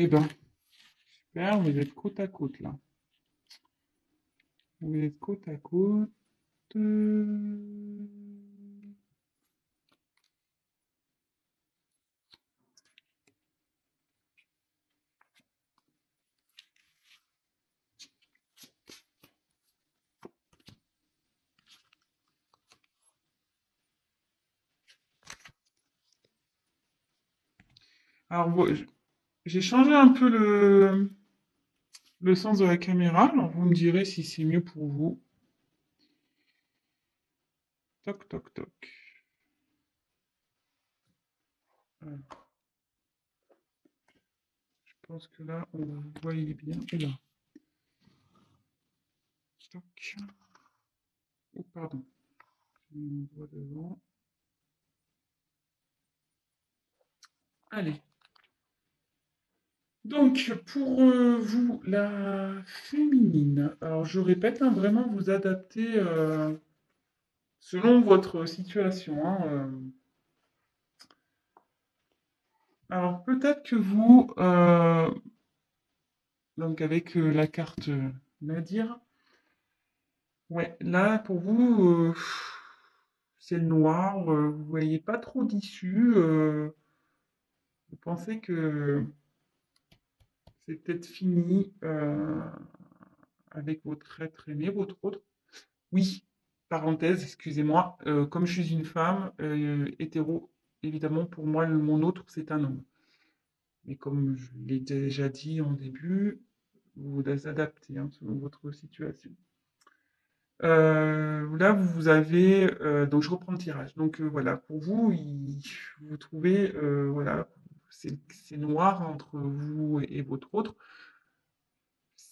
Eh ben, super, vous êtes côte à côte là. Vous êtes côte à côte. Alors, j'ai changé un peu le sens de la caméra. Alors, vous me direz si c'est mieux pour vous. Toc, toc, toc. Alors, je pense que là, on vous voyez bien. Et là. Toc. Oh, pardon. J'ai mis mon doigt devant. Allez. Donc, pour vous, la féminine, alors je répète, hein, vraiment vous adapter selon votre situation, hein, alors peut-être que vous, donc avec la carte Nadir, ouais, là pour vous, c'est le noir, vous voyez pas trop d'issue, vous pensez que c'est peut-être fini avec votre être aimé, votre autre. Oui, parenthèse, excusez-moi, comme je suis une femme hétéro, évidemment, pour moi, mon autre, c'est un homme. Mais comme je l'ai déjà dit en début, vous vous adaptez hein, selon votre situation. Là, vous avez, donc je reprends le tirage. Donc voilà, pour vous, vous trouvez, voilà, c'est noir entre vous et votre autre.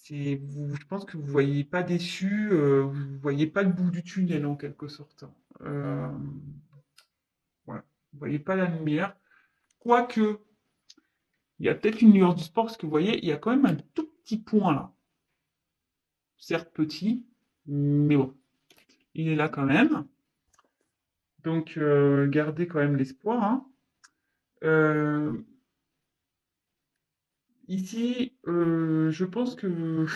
Je pense que vous voyez pas déçu, vous voyez pas le bout du tunnel en quelque sorte. Euh, voilà, vous voyez pas la lumière. Quoique, il y a peut-être une nuance du sport, parce que vous voyez, il y a quand même un tout petit point là. Certes petit, mais bon, il est là quand même. Donc, gardez quand même l'espoir, hein. Euh, Ici, je pense que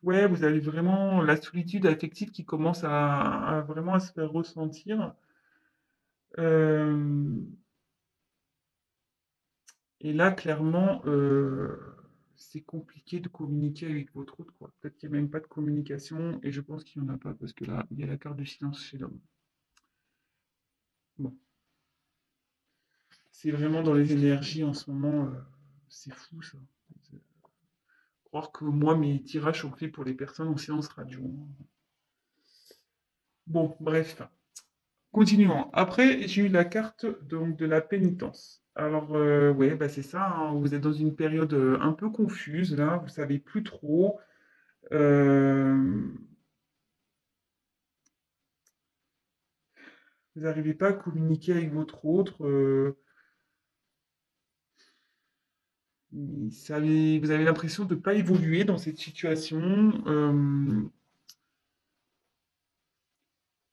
ouais, vous avez vraiment la solitude affective qui commence à vraiment à se faire ressentir. Euh, et là, clairement, c'est compliqué de communiquer avec votre autre, quoi. Peut-être qu'il n'y a même pas de communication, et je pense qu'il n'y en a pas, parce que là, il y a la carte du silence chez l'homme. Bon, c'est vraiment dans les énergies en ce moment, c'est fou ça. Croire que moi, mes tirages sont faits pour les personnes en séance radio, hein. Bon, bref. Continuons. Après, j'ai eu la carte donc, de la pénitence. Alors, ouais, bah, c'est ça, hein, vous êtes dans une période un peu confuse, là, vous savez plus trop. euh, vous n'arrivez pas à communiquer avec votre autre. Vous avez l'impression de ne pas évoluer dans cette situation.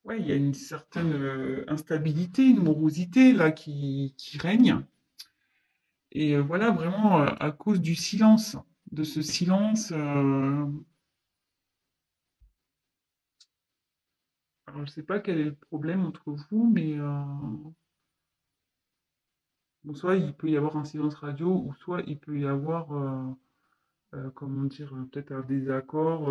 Ouais, il y a une certaine instabilité, une morosité là qui règne. Et voilà, vraiment, à cause du silence, de ce silence, alors je ne sais pas quel est le problème entre vous, mais bon, soit il peut y avoir un silence radio, ou soit il peut y avoir, comment dire, peut-être un désaccord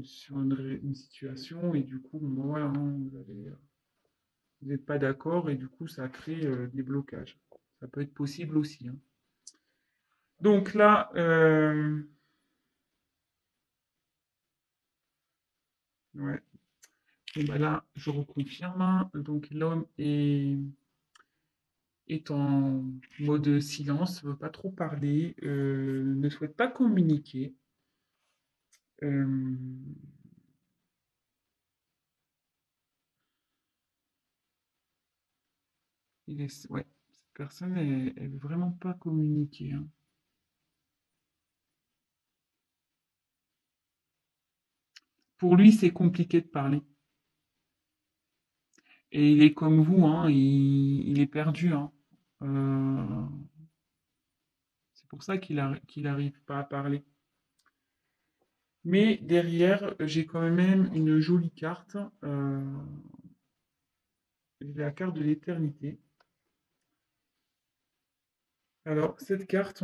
une situation, et du coup, bon, voilà, hein, vous n'êtes pas d'accord, et du coup, ça crée des blocages. Ça peut être possible aussi, hein. Donc là, ouais. Et ben là, je reconfirme, hein. Donc l'homme est en mode silence, ne veut pas trop parler, ne souhaite pas communiquer. Euh, ouais, cette personne, elle veut vraiment pas communiquer, hein. Pour lui, c'est compliqué de parler. Et il est comme vous, hein, il est perdu, hein. Euh, pour ça qu'il n'arrive pas à parler. Mais derrière, j'ai quand même une jolie carte. J'ai la carte de l'éternité. Alors, cette carte,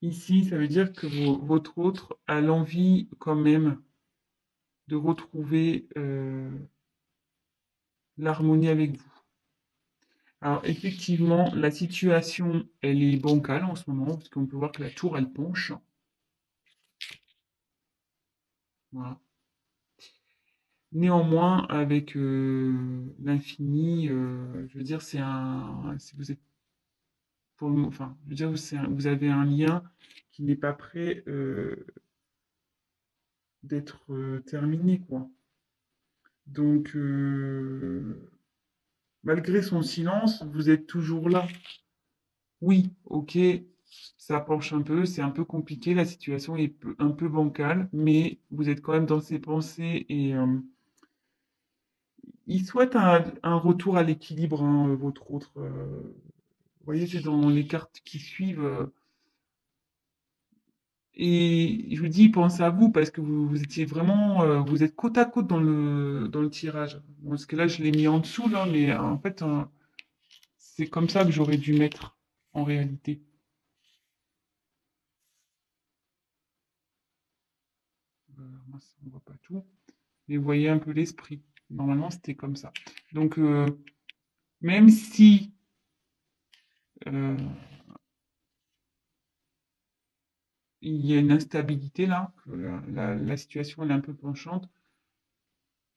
ici, ça veut dire que votre autre a l'envie quand même de retrouver l'harmonie avec vous. Alors, effectivement, la situation, elle est bancale en ce moment, parce qu'on peut voir que la tour, elle penche. Voilà. Néanmoins, avec l'infini, je veux dire, si vous êtes enfin, je veux dire, vous avez un lien qui n'est pas prêt d'être terminé, quoi. Donc, malgré son silence, vous êtes toujours là. Oui, ok, ça penche un peu, c'est un peu compliqué, la situation est un peu bancale, mais vous êtes quand même dans ses pensées et il souhaite un retour à l'équilibre, hein, votre autre. Vous voyez, c'est dans les cartes qui suivent. Et je vous dis, pensez à vous parce que vous étiez vraiment, vous êtes côte à côte dans le tirage. Bon, parce que là, je l'ai mis en dessous, là, mais en fait, c'est comme ça que j'aurais dû mettre en réalité. Mince, on voit pas tout. Mais vous voyez un peu l'esprit. Normalement, c'était comme ça. Donc, même si euh, il y a une instabilité là, que la situation elle est un peu penchante,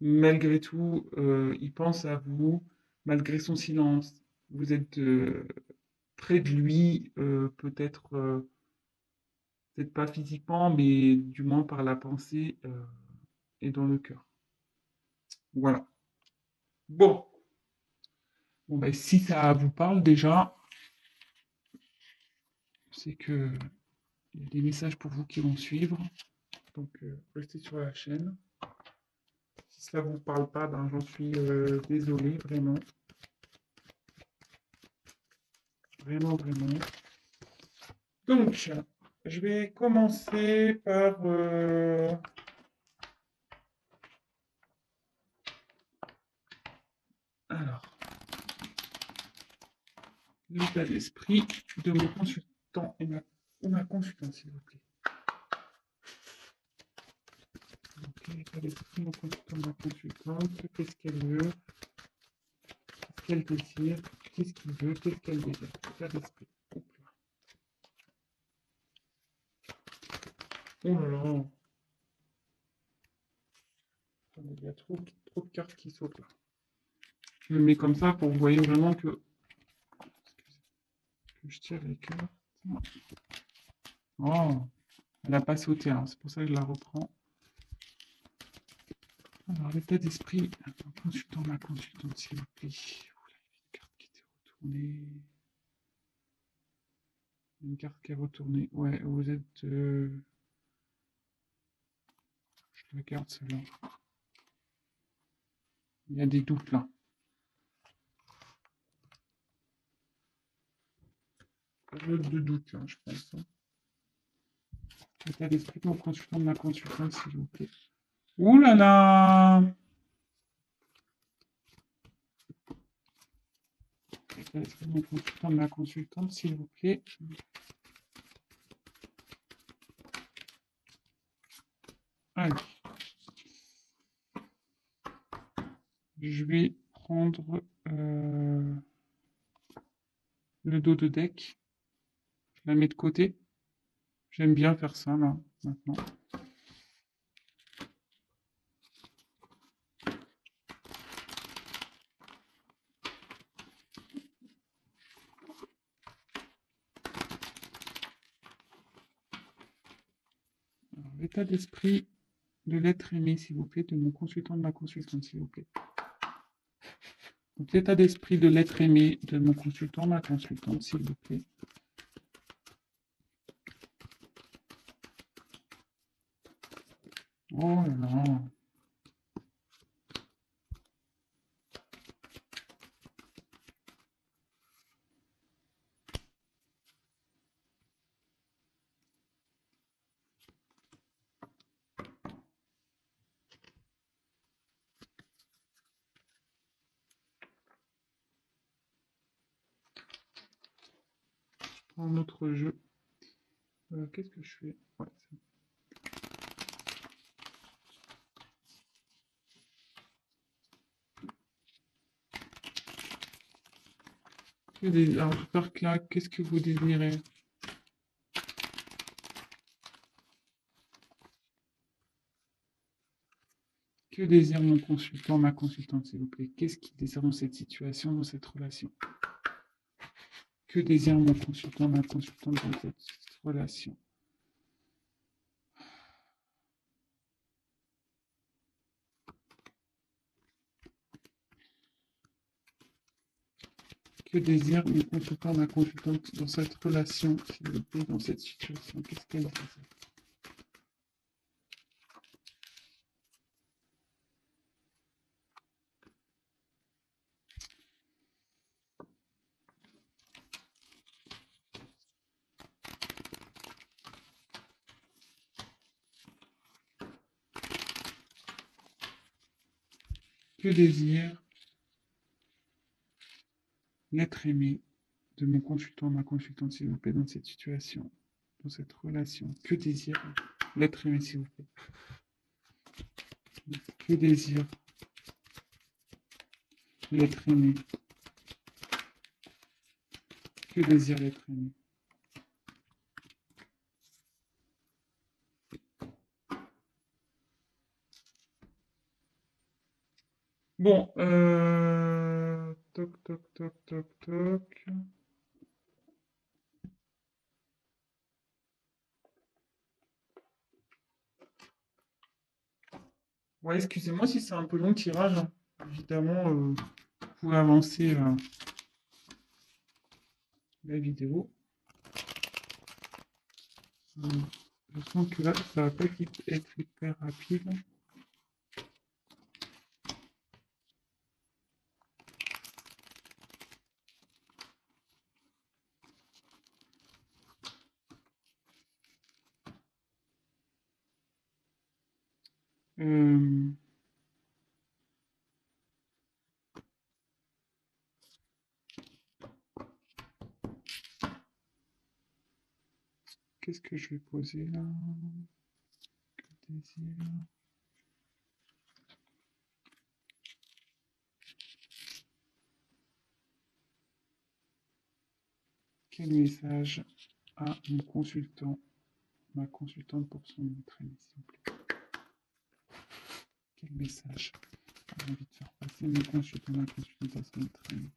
malgré tout, il pense à vous, malgré son silence. Vous êtes près de lui, peut-être pas physiquement, mais du moins par la pensée et dans le cœur. Voilà. Bon, bon ben, si ça vous parle déjà, c'est que il y a des messages pour vous qui vont suivre. Donc, restez sur la chaîne. Si ça vous parle pas, ben, j'en suis désolé, vraiment. Vraiment, vraiment. Donc, je vais commencer par... alors, l'état d'esprit de mon consultant et ma consultante, s'il vous plaît. Ok, l'état d'esprit de mon consultant et ma consultante. Qu'est-ce qu'elle veut? Qu'est-ce qu'elle désire? Qu'est-ce qu'il veut? Qu'est-ce qu'elle désire? L'état d'esprit. Hop là. Oh là là. Il y a trop de cartes qui sautent là. Je le mets comme ça pour que vous voyez vraiment que je tire les cartes. Oh, elle n'a pas sauté, hein. C'est pour ça que je la reprends. Alors, l'état d'esprit, consultant, ma consultante, s'il vous plaît. Oula, il y a une carte qui était retournée. Une carte qui est retournée. Ouais, vous êtes. Je regarde celle-là. Il y a des doutes là. Période de doute, là, je pense. L'état d'esprit de mon consultant, de ma consultante, s'il vous plaît. Ouh là là! L'état d'esprit de mon consultant, de ma consultante, s'il vous plaît. Allez. Je vais prendre le dos de deck. Je la mets de côté. J'aime bien faire ça là, maintenant. L'état d'esprit de l'être aimé, s'il vous plaît, de mon consultant, de ma consultante, s'il vous plaît. Donc, l'état d'esprit de l'être aimé de mon consultant, ma consultante, s'il vous plaît. Oh là là. prends un autre jeu. Qu'est-ce que je fais? Ouais, c'est bon. Alors, par claque, qu'est-ce que vous désirez? Que désire mon consultant, ma consultante, s'il vous plaît? Qu'est-ce qu'il désire dans cette situation, dans cette relation? Que désire mon consultant, ma consultante dans cette relation? Que désire mon consultant, ma consultante dans cette relation, s'il vous plaît, dans cette situation? Qu'est-ce qu'elle désire? Que désire l'être aimé de mon consultant, ma consultante, s'il vous plaît, dans cette situation, dans cette relation? Que désire l'être aimé, s'il vous plaît? Que désire l'être aimé? Que désire l'être aimé? Bon, toc, toc, toc, toc, toc. Ouais, excusez-moi si c'est un peu long le tirage, hein. Évidemment, vous pouvez avancer la vidéo. Je sens que là, ça va pas être hyper rapide. Euh, Qu'est-ce que je vais poser là? Que désire? Quel message à mon consultant, ma consultante pour son entraînement, s'il vous plaît? Quel message j'ai envie de faire passer mon consultant, ma consultante à son entraînement?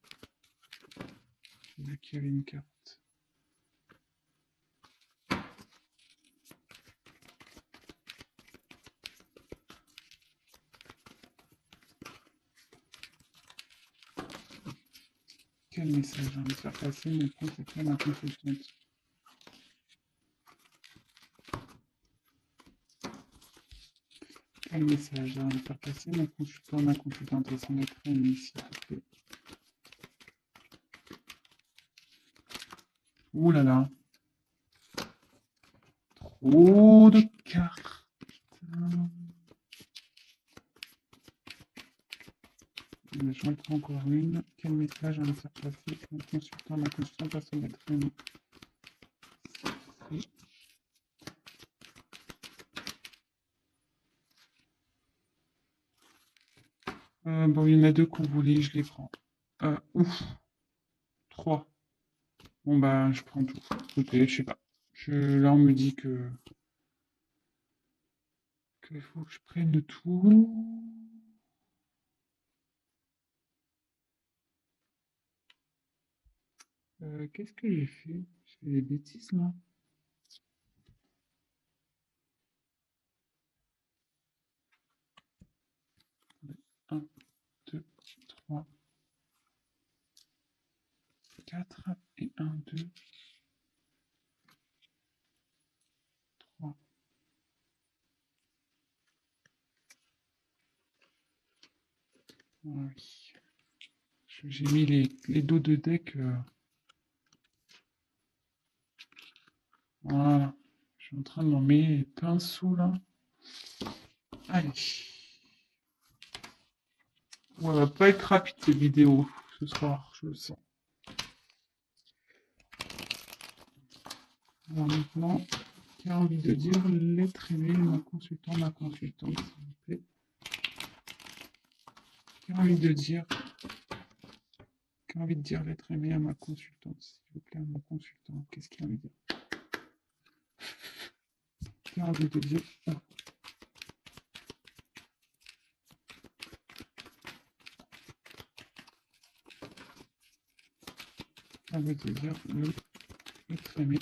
J'ai vu qu'il y avait une carte. Quel message j'ai envie de faire passer mon consultant, ma consultante? Quel message j'ai envie de faire passer mon consultant, ma consultante à son entraînement, s'il vous plaît? Ouh là là. Trop de cartes. J'en prends encore une. Quel message à me faire passer mon consultant, ma consultante à son entraînement? Bon, il y en a deux qu'on voulait, je les prends. Ouf, trois. Bon, bah, je prends tout. Ok, je sais pas. Là, on me dit qu'il faut que je prenne tout. Qu'est-ce que j'ai fait? J'ai fait des bêtises, là. Un, deux, trois, quatre. Et un, deux, trois. Oui. J'ai mis les dos de deck. Voilà. Je suis en train de m'en mettre plein sous, là. Allez. On va pas être rapide cette vidéo ce soir, je le sens. Alors maintenant, qui a envie de dire l'être aimé, mon consultant, ma consultante, s'il vous plaît. Qui a envie de dire, qui a envie de dire l'être aimé à ma consultante, s'il vous plaît, à mon consultant. Qu'est-ce qu'il a envie de dire? Qui a envie de dire qui a envie de dire l'être aimé.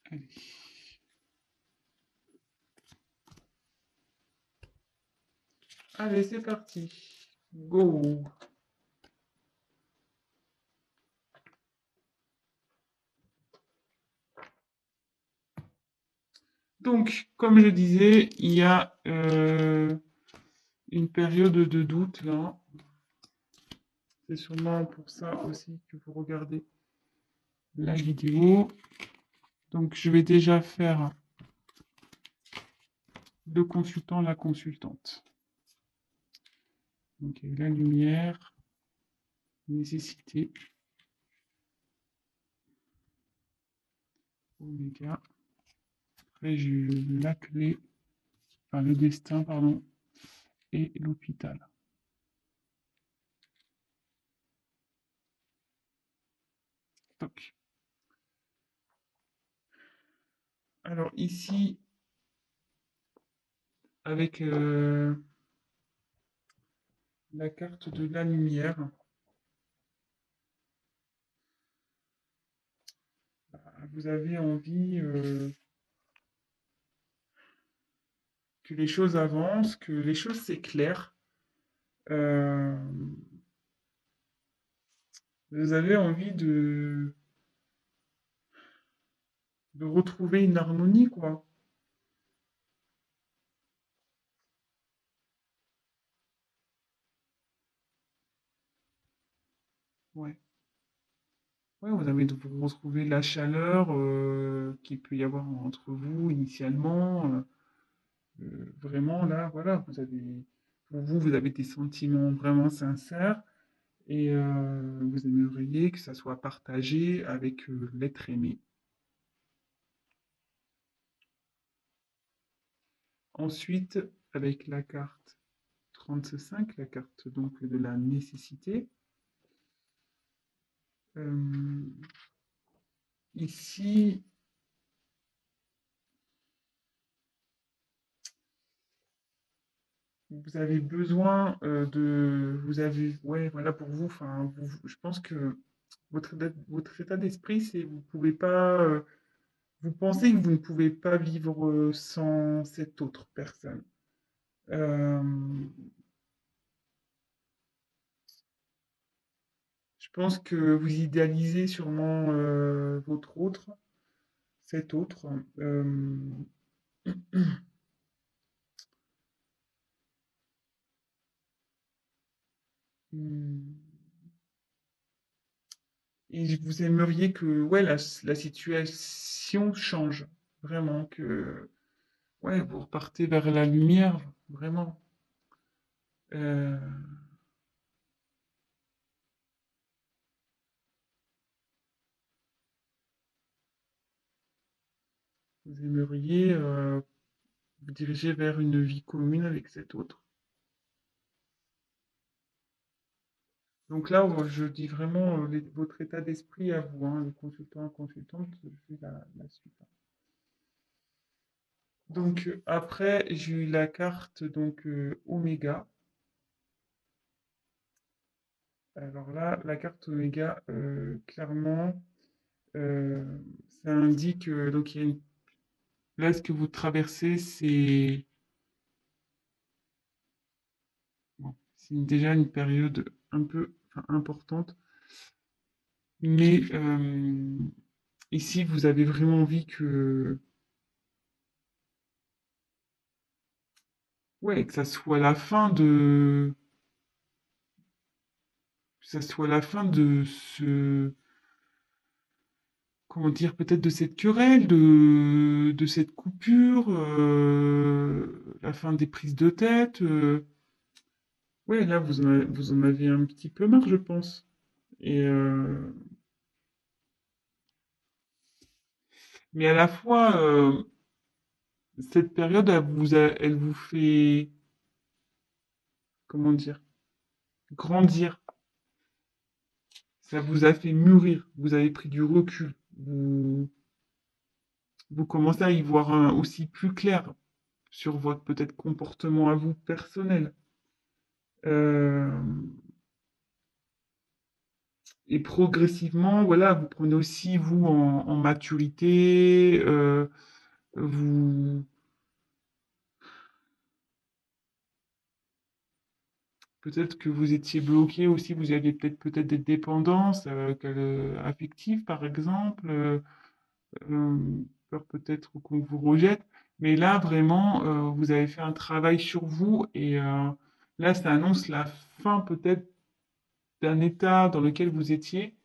Allez. Allez, c'est parti. Go. Donc, comme je disais, il y a une période de doute là. C'est sûrement pour ça aussi que vous regardez la vidéo. Donc, je vais déjà faire le consultant, la consultante. Donc, la lumière, nécessité, oméga. Après, j'ai eu la clé, enfin le destin, pardon, et l'hôpital. Donc, alors ici, avec la carte de la lumière, vous avez envie que les choses avancent, que les choses s'éclairent. Euh, vous avez envie de retrouver une harmonie, quoi. Ouais. Ouais, vous avez de vous retrouver la chaleur qu'il peut y avoir entre vous initialement. Vraiment, là, voilà, vous avez, pour vous, vous avez des sentiments vraiment sincères et vous aimeriez que ça soit partagé avec l'être aimé. Ensuite, avec la carte 35, la carte donc de la nécessité, euh, ici, vous avez besoin vous avez, ouais, voilà, pour vous, enfin, je pense que votre état d'esprit, c'est, vous pouvez pas, vous pensez que vous ne pouvez pas vivre sans cette autre personne. Euh, je pense que vous idéalisez sûrement votre autre, cet autre. Euh, hmm, et vous aimeriez que ouais, la situation change. Vraiment, que ouais, vous repartez vers la lumière, vraiment. Euh, vous aimeriez vous diriger vers une vie commune avec cet autre. Donc là, je dis vraiment votre état d'esprit à vous, hein, le consultant, consultante, je fais la suite. Donc après, j'ai eu la carte donc Oméga. Alors là, la carte Oméga, clairement, euh, ça indique donc il y a là ce que vous traversez, c'est bon, c'est déjà une période un peu enfin, importante, mais ici vous avez vraiment envie que ouais que ça soit la fin de que ça soit la fin de ce comment dire, peut-être de cette querelle, de cette coupure, la fin des prises de tête. Ouais, là, vous en avez un petit peu marre, je pense. Et, mais à la fois, cette période, elle vous fait, comment dire, grandir. Ça vous a fait mûrir. Vous avez pris du recul. Vous commencez à y voir aussi plus clair sur votre peut-être comportement à vous personnel. Euh, et progressivement, voilà, vous prenez aussi vous en maturité. Vous peut-être que vous étiez bloqué aussi. Vous aviez peut-être des dépendances affectives, par exemple. Euh, peur peut-être qu'on vous rejette. Mais là, vraiment, vous avez fait un travail sur vous et là, ça annonce la fin peut-être d'un état dans lequel vous étiez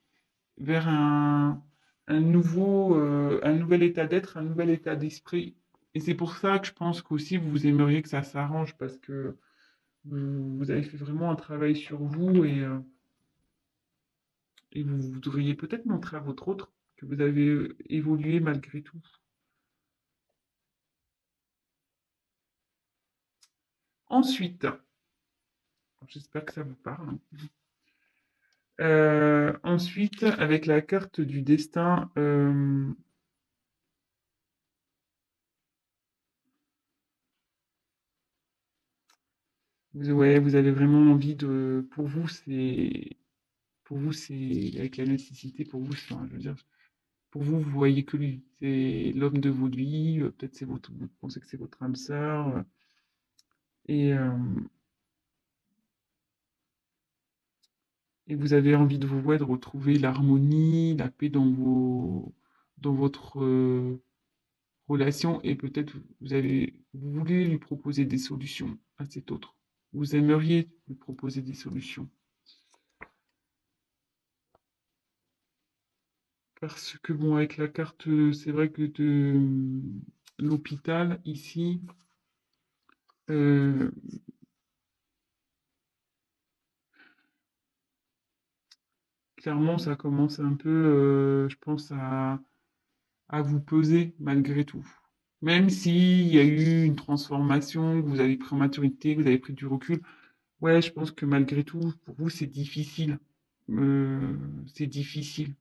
vers un nouvel état d'être, un nouvel état d'esprit. Et c'est pour ça que je pense qu'aussi vous aimeriez que ça s'arrange parce que vous avez fait vraiment un travail sur vous et vous voudriez peut-être montrer à votre autre que vous avez évolué malgré tout. Ensuite, j'espère que ça vous parle. Ensuite, avec la carte du destin, ouais, vous avez vraiment envie de. Pour vous, c'est avec la nécessité. Pour vous, enfin, je veux dire, pour vous, vous voyez que lui, c'est l'homme de votre vie. Peut-être vous pensez que c'est votre âme sœur. Et, euh, et vous avez envie de vous, ouais, de retrouver l'harmonie, la paix dans votre relation et peut-être vous voulez lui proposer des solutions à cet autre. Vous aimeriez lui proposer des solutions. Parce que bon, avec la carte, c'est vrai que de l'hôpital ici, euh, clairement, ça commence un peu, je pense, à vous peser malgré tout. Même s'il y a eu une transformation, que vous avez pris en maturité, que vous avez pris du recul, ouais, je pense que malgré tout, pour vous, c'est difficile. Euh, c'est difficile.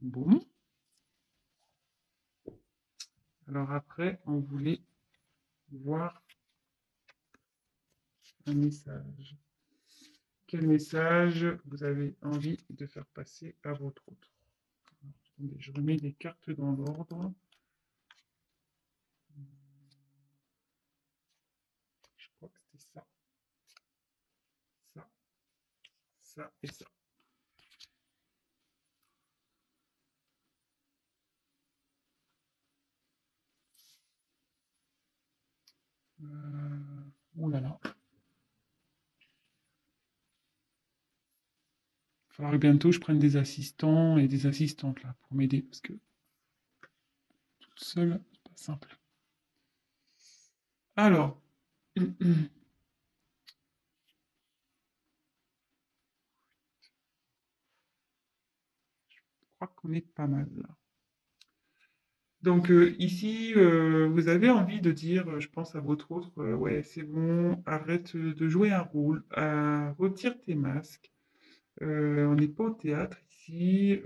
Bon, alors après, on voulait voir un message. Quel message vous avez envie de faire passer à votre autre? Attendez, je remets les cartes dans l'ordre. Je crois que c'était ça, ça, ça et ça. Ouh là là. Il va falloir que bientôt je prenne des assistants et des assistantes là pour m'aider parce que toute seule, c'est pas simple. Alors, je crois qu'on est pas mal là. Donc ici, vous avez envie de dire, je pense à votre autre, ouais, c'est bon, arrête de jouer un rôle, retire tes masques. On n'est pas au théâtre ici,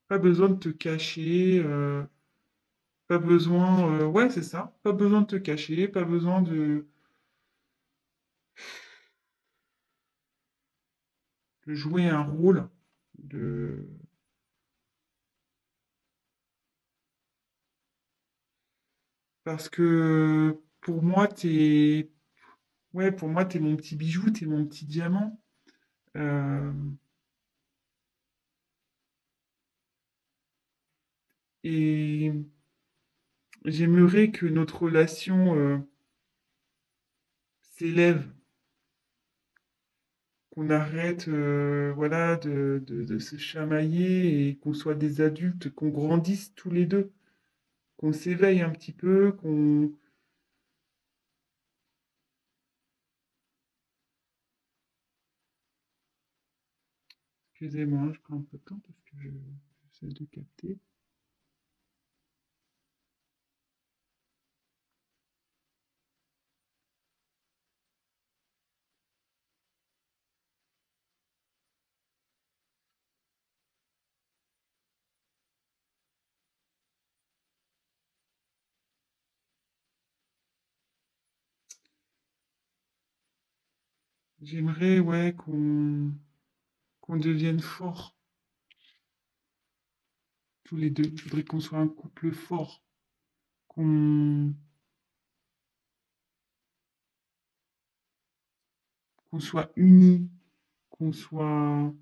pas besoin de te cacher, pas besoin, ouais, c'est ça, pas besoin de te cacher, pas besoin de jouer un rôle, de, parce que pour moi, ouais, pour moi, t'es mon petit bijou, t'es mon petit diamant. Euh, et j'aimerais que notre relation s'élève, qu'on arrête voilà, de se chamailler et qu'on soit des adultes, qu'on grandisse tous les deux, qu'on s'éveille un petit peu, qu'on... Excusez-moi, je prends un peu de temps parce que j'essaie de capter. J'aimerais, ouais, qu'on devienne fort, tous les deux. Je voudrais qu'on soit un couple fort, qu'on qu'on soit unis, qu'on soit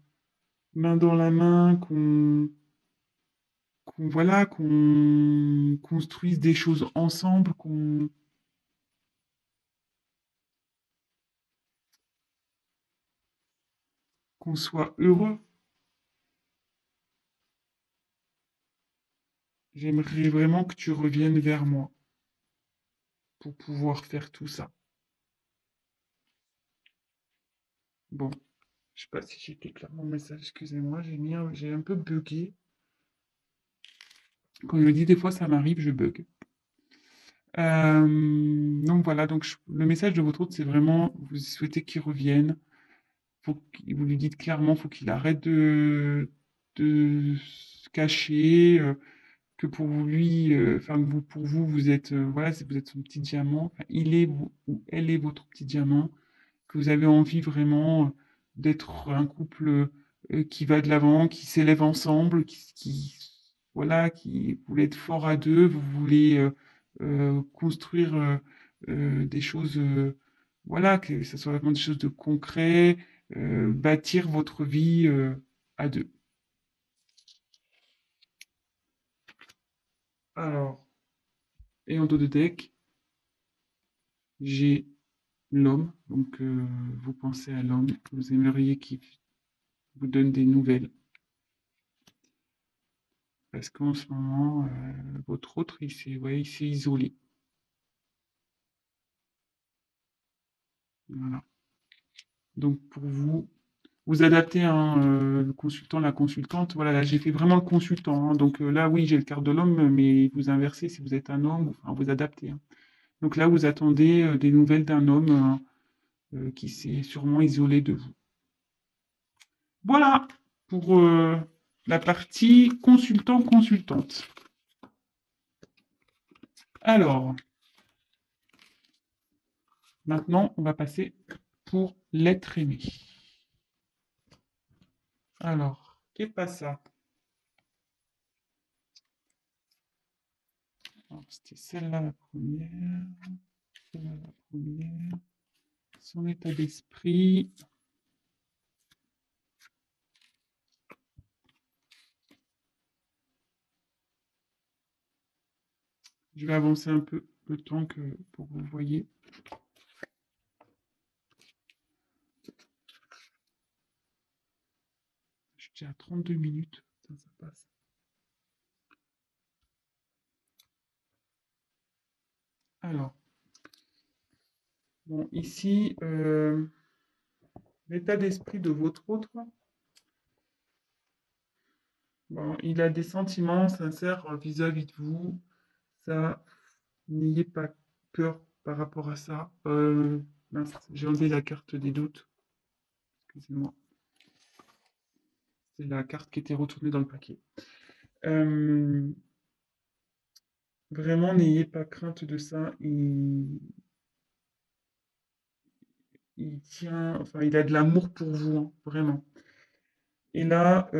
main dans la main, voilà, qu'on construise des choses ensemble, qu'on soit heureux. J'aimerais vraiment que tu reviennes vers moi pour pouvoir faire tout ça. Bon, je sais pas si j'ai été clair mon message, excusez-moi, j'ai un peu bugué. Quand je le dis, des fois ça m'arrive, je bug. Donc voilà, le message de votre hôte, c'est vraiment, vous souhaitez qu'il revienne, vous lui dites clairement, faut qu'il arrête de se cacher, que pour lui, enfin que pour vous, vous êtes, voilà, vous êtes son petit diamant, enfin, ou elle est votre petit diamant, que vous avez envie vraiment d'être un couple qui va de l'avant, qui s'élève ensemble, voilà, qui voulez être fort à deux, vous voulez construire des choses, voilà, que ce soit vraiment des choses de concret, bâtir votre vie à deux. Alors, et en dos de deck, j'ai l'homme, donc vous pensez à l'homme, vous aimeriez qu'il vous donne des nouvelles. Parce qu'en ce moment, votre autre, il s'est isolé. Voilà. Donc pour vous, vous adaptez hein, le consultant, la consultante. Voilà, là j'ai fait vraiment le consultant, hein. Donc là, oui, j'ai le quart de l'homme, mais vous inversez si vous êtes un homme, enfin, vous adaptez, hein. Donc là, vous attendez des nouvelles d'un homme qui s'est sûrement isolé de vous. Voilà pour la partie consultant-consultante. Alors, maintenant, on va passer pour l'être aimé. Alors, qu'est pas ça? Alors, c'était celle-là la première. Celle-là la première. Son état d'esprit. Je vais avancer un peu le temps pour que vous voyez. Je suis à 32 minutes. Ça passe. Alors, bon, ici, l'état d'esprit de votre autre. Bon, il a des sentiments sincères vis-à-vis de vous. Ça, n'ayez pas peur par rapport à ça. Mince, j'ai enlevé la carte des doutes. Excusez-moi. C'est la carte qui était retournée dans le paquet. Euh, Vraiment, n'ayez pas crainte de ça. Il tient, enfin, il a de l'amour pour vous, hein, vraiment. Et là,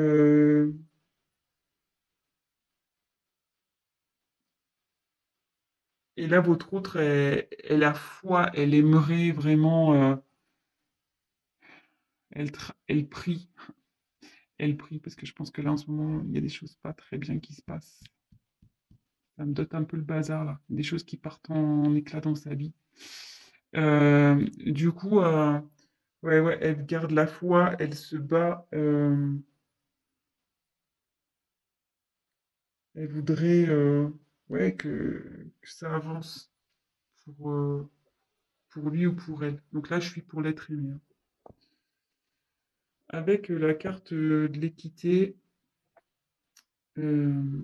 votre autre, elle a foi, elle aimerait vraiment, elle prie, parce que je pense que là, en ce moment, il y a des choses pas très bien qui se passent. Ça me dote un peu le bazar, là. Des choses qui partent en éclat dans sa vie. Du coup, ouais, ouais, elle garde la foi, elle se bat, elle voudrait ouais, que ça avance pour lui ou pour elle. Donc là, je suis pour l'être aimé, hein. Avec la carte de l'équité, euh,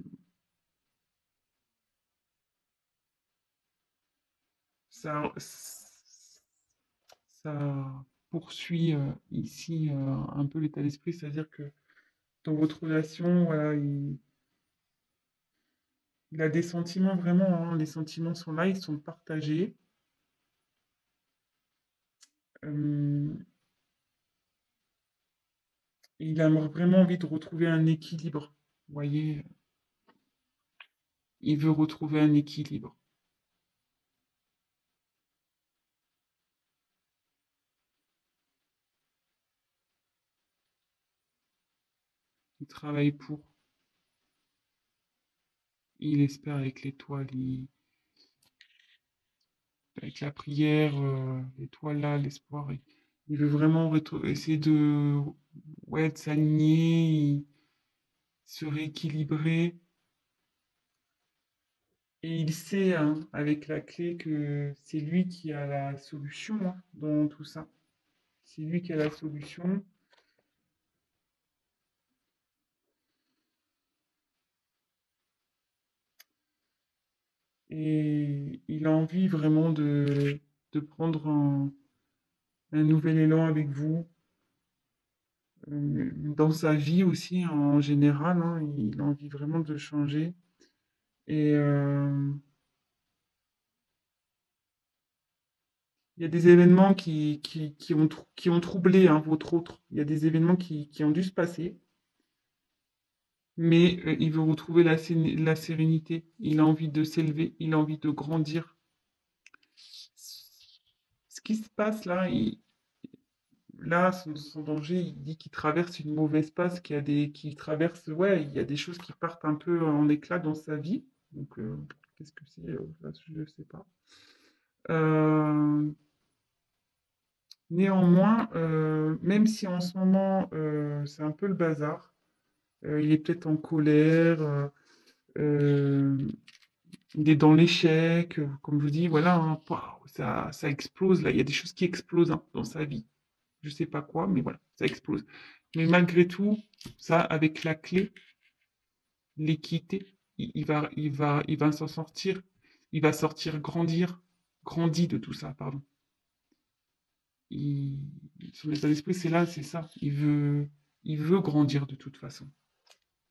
ça, ça poursuit ici un peu l'état d'esprit, c'est-à-dire que dans votre relation, voilà, il a des sentiments vraiment, hein, les sentiments sont là, ils sont partagés. Euh, il a vraiment envie de retrouver un équilibre. Vous voyez, il veut retrouver un équilibre. Il travaille pour, il espère avec l'étoile, avec la prière, l'étoile là, l'espoir. Il veut vraiment essayer de, ouais, de s'aligner, se rééquilibrer. Et il sait, hein, avec la clé, que c'est lui qui a la solution, hein, dans tout ça. C'est lui qui a la solution. Et il a envie vraiment de prendre un nouvel élan avec vous, dans sa vie aussi en général, hein, il a envie vraiment de changer. Et il y a des événements qui ont troublé, hein, votre autre. Il y a des événements qui ont dû se passer, mais il veut retrouver la sérénité. Il a envie de s'élever, il a envie de grandir. Ce qui se passe là, là, son danger, il dit qu'il traverse une mauvaise passe, qu'il traverse, ouais, il y a des choses qui partent un peu en éclat dans sa vie. Donc, qu'est-ce que c'est là, je ne sais pas. Euh, Néanmoins, même si en ce moment c'est un peu le bazar, il est peut-être en colère, euh, il est dans l'échec, comme je vous dis, voilà, hein, waouh, ça explose là, il y a des choses qui explosent, hein, dans sa vie. Je sais pas quoi, mais voilà, ça explose. Mais malgré tout, ça, avec la clé, l'équité, il va s'en sortir, il va sortir grandi de tout ça, pardon. Il, Son état d'esprit, c'est là, c'est ça. Il veut grandir de toute façon.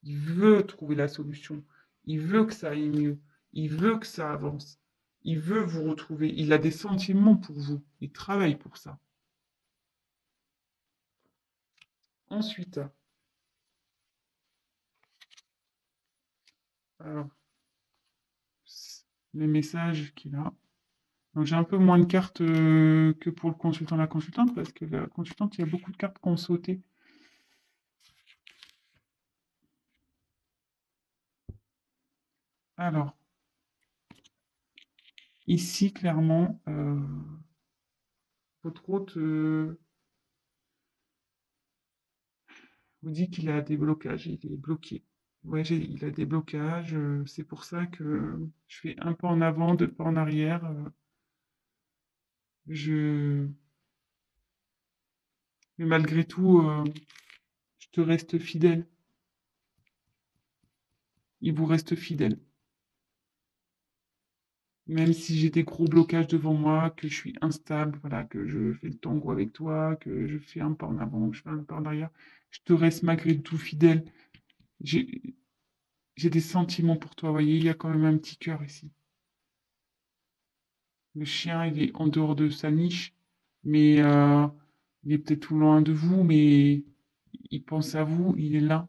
Il veut trouver la solution. Il veut que ça aille mieux. Il veut que ça avance. Il veut vous retrouver. Il a des sentiments pour vous. Il travaille pour ça. Ensuite, alors, le message qu'il a. Donc j'ai un peu moins de cartes que pour le consultant la consultante, parce que la consultante, il y a beaucoup de cartes qui ont sauté. Alors, ici, clairement, votre hôte vous dit qu'il a des blocages, il est bloqué. Ouais, il a des blocages, c'est pour ça que je fais un pas en avant, deux pas en arrière. Je... Mais malgré tout, je te reste fidèle. Il vous reste fidèle. Même si j'ai des gros blocages devant moi, que je suis instable, voilà, que je fais le tango avec toi, que je fais un pas en avant, que je fais un pas en arrière, je te reste malgré tout fidèle. J'ai, j'ai des sentiments pour toi, vous voyez, il y a quand même un petit cœur ici. Le chien, il est en dehors de sa niche, mais il est peut-être tout loin de vous, mais il pense à vous, il est là.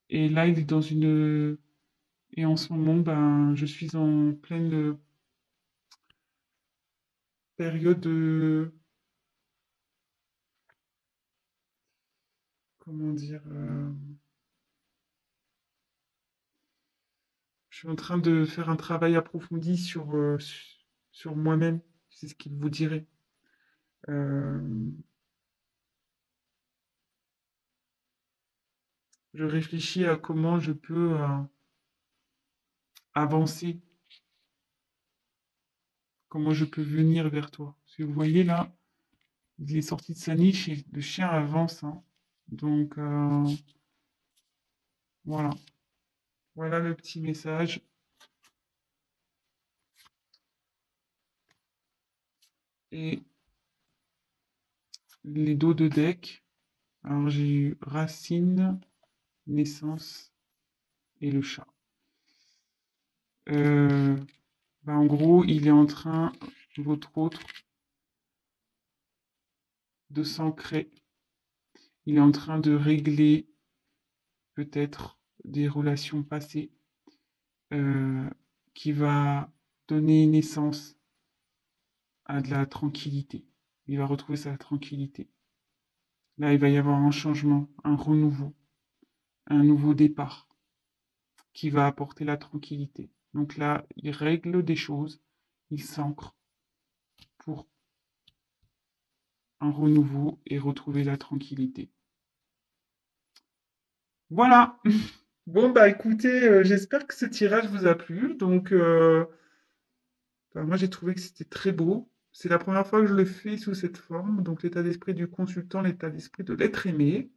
Et là, il est dans une... Et en ce moment, ben, je suis en pleine période de... Comment dire je suis en train de faire un travail approfondi sur moi-même. c'est ce qu'il vous dirait. Euh, je réfléchis à comment je peux avancer, comment je peux venir vers toi. Parce que vous voyez là, il est sorti de sa niche et le chien avance, hein. Donc voilà, voilà le petit message. Et les dos de deck. Alors j'ai eu racine, naissance et le chat. Euh, en gros, il est en train, votre autre, de s'ancrer. Il est en train de régler peut-être des relations passées euh, qui va donner naissance à de la tranquillité. Il va retrouver sa tranquillité. Là, il va y avoir un changement, un renouveau, un nouveau départ qui va apporter la tranquillité. Donc là, il règle des choses, il s'ancre pour un renouveau et retrouver la tranquillité. Voilà. Bon, bah écoutez, j'espère que ce tirage vous a plu. Donc, moi, j'ai trouvé que c'était très beau. C'est la première fois que je le fais sous cette forme. Donc, l'état d'esprit du consultant, l'état d'esprit de l'être aimé.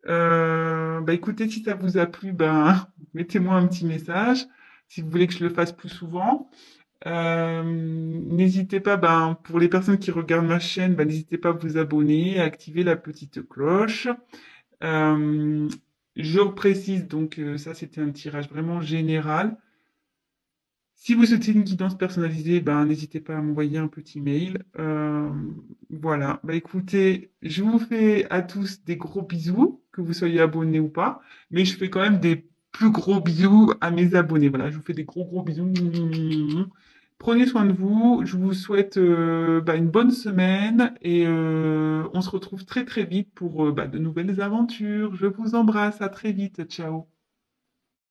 Bah écoutez, si ça vous a plu, ben, mettez-moi un petit message. Si vous voulez que je le fasse plus souvent. N'hésitez pas, ben, pour les personnes qui regardent ma chaîne, ben, n'hésitez pas à vous abonner, à activer la petite cloche. Euh, je précise, donc ça c'était un tirage vraiment général. Si vous souhaitez une guidance personnalisée, ben, n'hésitez pas à m'envoyer un petit mail. Voilà. Bah, écoutez, je vous fais à tous des gros bisous, que vous soyez abonnés ou pas. Mais je fais quand même des plus gros bisous à mes abonnés. Voilà, je vous fais des gros gros bisous. Prenez soin de vous. Je vous souhaite une bonne semaine et on se retrouve très très vite pour de nouvelles aventures. Je vous embrasse. À très vite. Ciao.